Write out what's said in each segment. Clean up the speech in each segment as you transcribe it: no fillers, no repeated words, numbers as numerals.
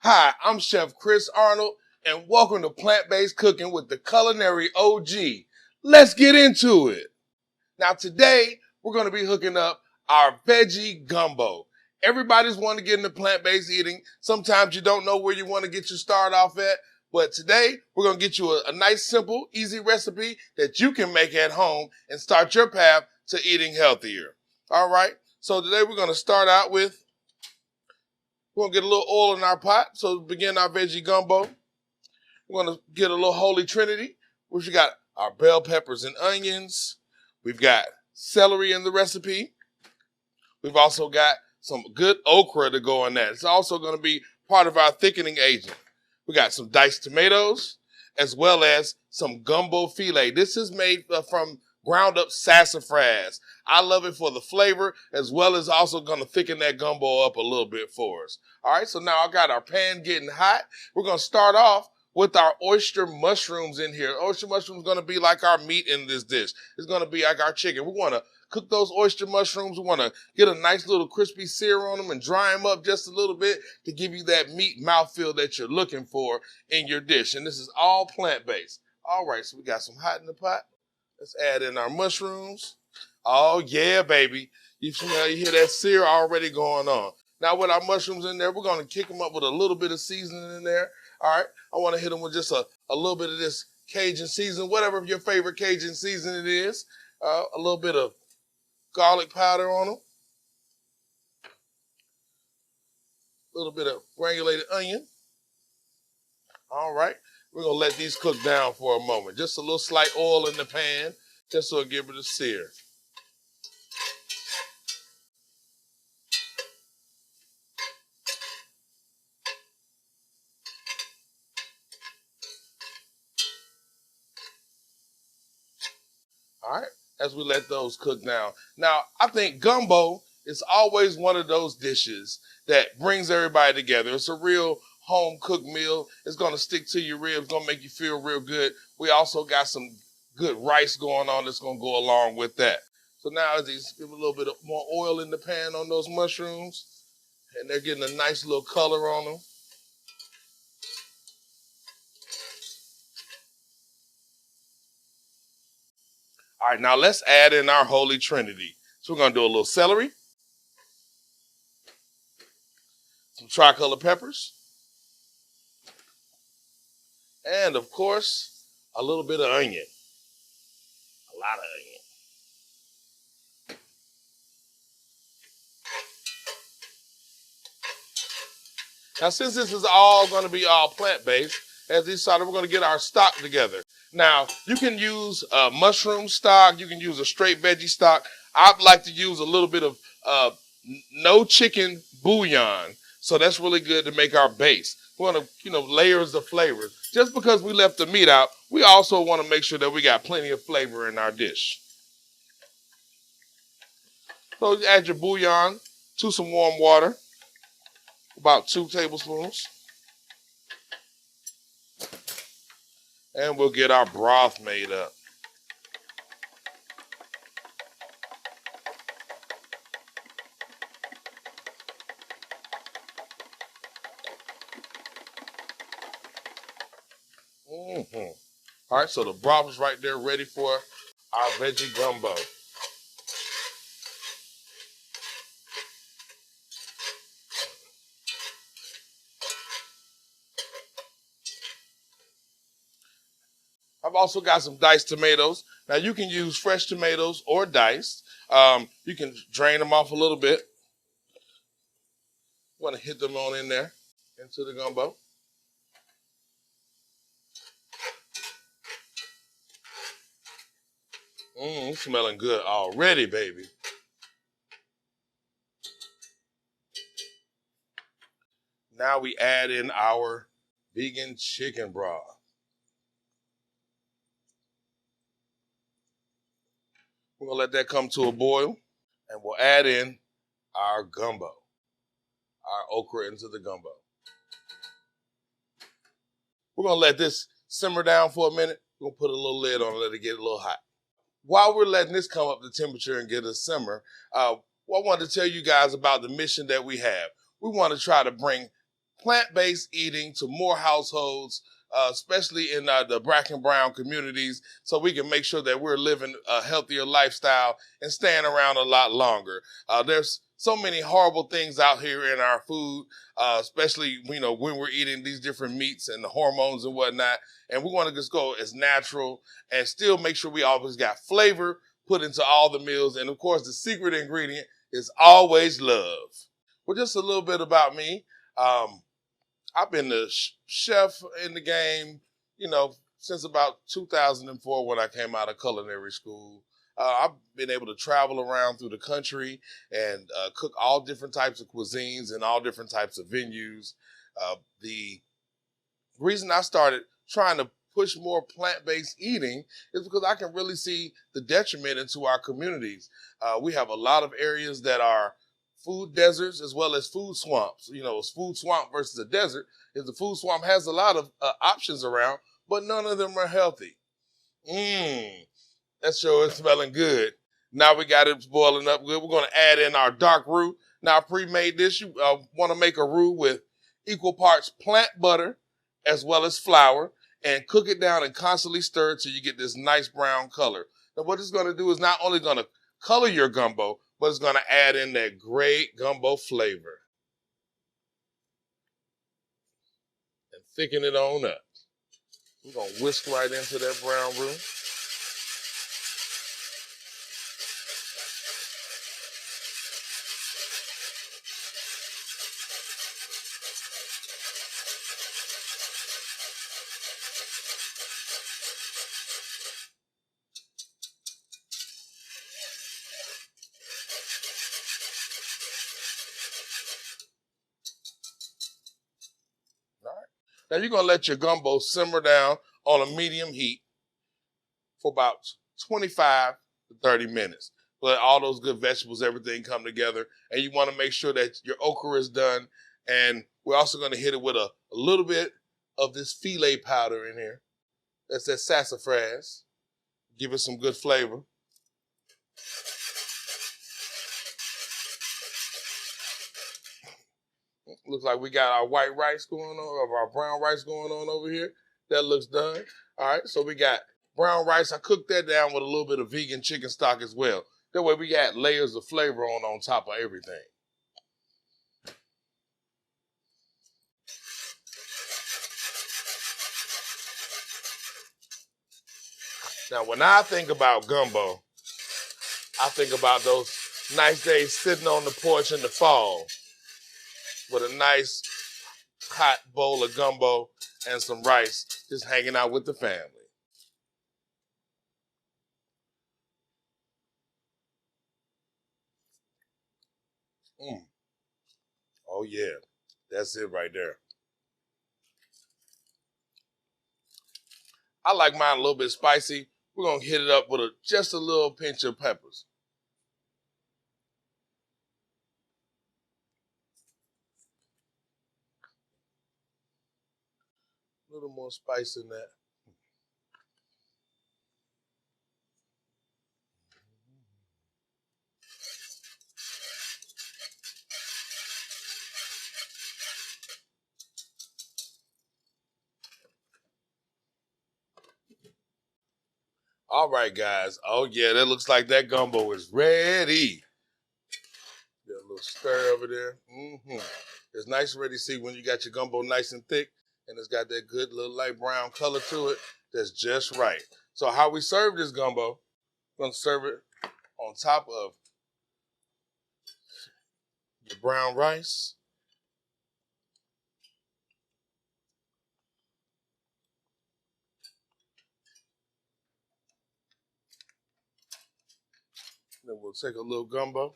Hi, I'm Chef Chris Arnold, and welcome to Plant-Based Cooking with the Culinary OG. Let's get into it. Now today, we're going to be hooking up our Veggie Gumbo. Everybody's wanting to get into plant-based eating. Sometimes you don't know where you want to get your start off at, but today, we're going to get you a nice, simple, easy recipe that you can make at home and start your path to eating healthier. All right, so today we're going to start out with we're going to get a little oil in our pot, so to begin our veggie gumbo. We're going to get a little holy trinity, which we got our bell peppers and onions. We've got celery in the recipe. We've also got some good okra to go in that. It's also going to be part of our thickening agent. We got some diced tomatoes, as well as some gumbo filet. This is made from ground up sassafras. I love it for the flavor, as well as also going to thicken that gumbo up a little bit for us. All right, so now I got our pan getting hot. We're going to start off with our oyster mushrooms in here. Oyster mushrooms going to be like our meat in this dish. It's going to be like our chicken. We want to cook those oyster mushrooms. We want to get a nice little crispy sear on them and dry them up just a little bit to give you that meat mouthfeel that you're looking for in your dish. And this is all plant-based. All right, so we got some hot in the pot. Let's add in our mushrooms. Oh, yeah, baby. You hear that sear already going on. Now, with our mushrooms in there, we're going to kick them up with a little bit of seasoning in there. All right, I want to hit them with just a little bit of this Cajun seasoning, whatever your favorite Cajun seasoning is. A little bit of garlic powder on them. A little bit of granulated onion. All right. We're going to let these cook down for a moment. Just a little slight oil in the pan, just so it give it a sear. All right, as we let those cook down. Now, I think gumbo is always one of those dishes that brings everybody together. It's a real home-cooked meal. It's going to stick to your ribs, going to make you feel real good. We also got some good rice going on that's going to go along with that. So now as these give a little bit more oil in the pan on those mushrooms, and they're getting a nice little color on them. All right, now let's add in our holy trinity. So we're going to do a little celery, some tricolor peppers, and of course, a little bit of onion. A lot of onion. Now, since this is all going to be all plant-based, as we started, we're going to get our stock together. Now, you can use mushroom stock. You can use a straight veggie stock. I'd like to use a little bit of no chicken bouillon. So that's really good to make our base. We want to, layers of flavors. Just because we left the meat out, we also want to make sure that we got plenty of flavor in our dish. So you add your bouillon to some warm water, about 2 tablespoons. And we'll get our broth made up. All right, so the broth is right there ready for our veggie gumbo. I've also got some diced tomatoes. Now, you can use fresh tomatoes or diced. You can drain them off a little bit. You want to hit them on in there into the gumbo. It's smelling good already, baby. Now we add in our vegan chicken broth. We're going to let that come to a boil, and we'll add in our gumbo, our okra into the gumbo. We're going to let this simmer down for a minute. We're going to put a little lid on it, let it get a little hot. While we're letting this come up to temperature and get a simmer, I wanted to tell you guys about the mission that we have. We want to try to bring plant-based eating to more households, especially in the Black and brown communities, so we can make sure that we're living a healthier lifestyle and staying around a lot longer. There's so many horrible things out here in our food, especially when we're eating these different meats and the hormones and whatnot. And we want to just go as natural and still make sure we always got flavor put into all the meals. And of course, the secret ingredient is always love. Well, just a little bit about me. I've been the chef in the game, since about 2004 when I came out of culinary school. I've been able to travel around through the country and cook all different types of cuisines and all different types of venues. The reason I started trying to push more plant-based eating is because I can really see the detriment into our communities. We have a lot of areas that are food deserts as well as food swamps. A food swamp versus a desert is the food swamp has a lot of options around, but none of them are healthy. That sure is smelling good. Now we got it boiling up good. We're going to add in our dark roux. Now, pre-made this, you want to make a roux with equal parts plant butter as well as flour, and cook it down and constantly stir it till you get this nice brown color. Now, what it's going to do is not only going to color your gumbo, but it's going to add in that great gumbo flavor and thicken it on up. We're going to whisk right into that brown roux. Now you're going to let your gumbo simmer down on a medium heat for about 25 to 30 minutes. Let all those good vegetables, everything come together. And you want to make sure that your okra is done. And we're also going to hit it with a little bit of this filet powder in here. That's that sassafras. Give it some good flavor. Looks like we got our white rice going on, or our brown rice going on over here. That looks done. All right, so we got brown rice. I cooked that down with a little bit of vegan chicken stock as well. That way we got layers of flavor on top of everything. Now, when I think about gumbo, I think about those nice days sitting on the porch in the fall with a nice hot bowl of gumbo and some rice, just hanging out with the family. Oh yeah, that's it right there. I like mine a little bit spicy. We're gonna hit it up with just a little pinch of peppers. A little more spice in that. All right, guys. Oh yeah, that looks like that gumbo is ready. Get a little stir over there. It's nice and ready to see when you got your gumbo nice and thick and it's got that good little light brown color to it. That's just right. So how we serve this gumbo, we're going to serve it on top of your brown rice. Then we'll take a little gumbo.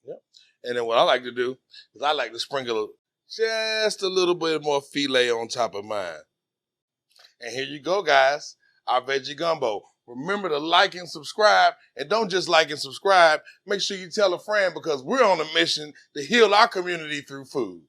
Yep. And then what I like to do is I like to sprinkle just a little bit more filet on top of mine. And here you go, guys, our veggie gumbo. Remember to like and subscribe, and don't just like and subscribe. Make sure you tell a friend because we're on a mission to heal our community through food.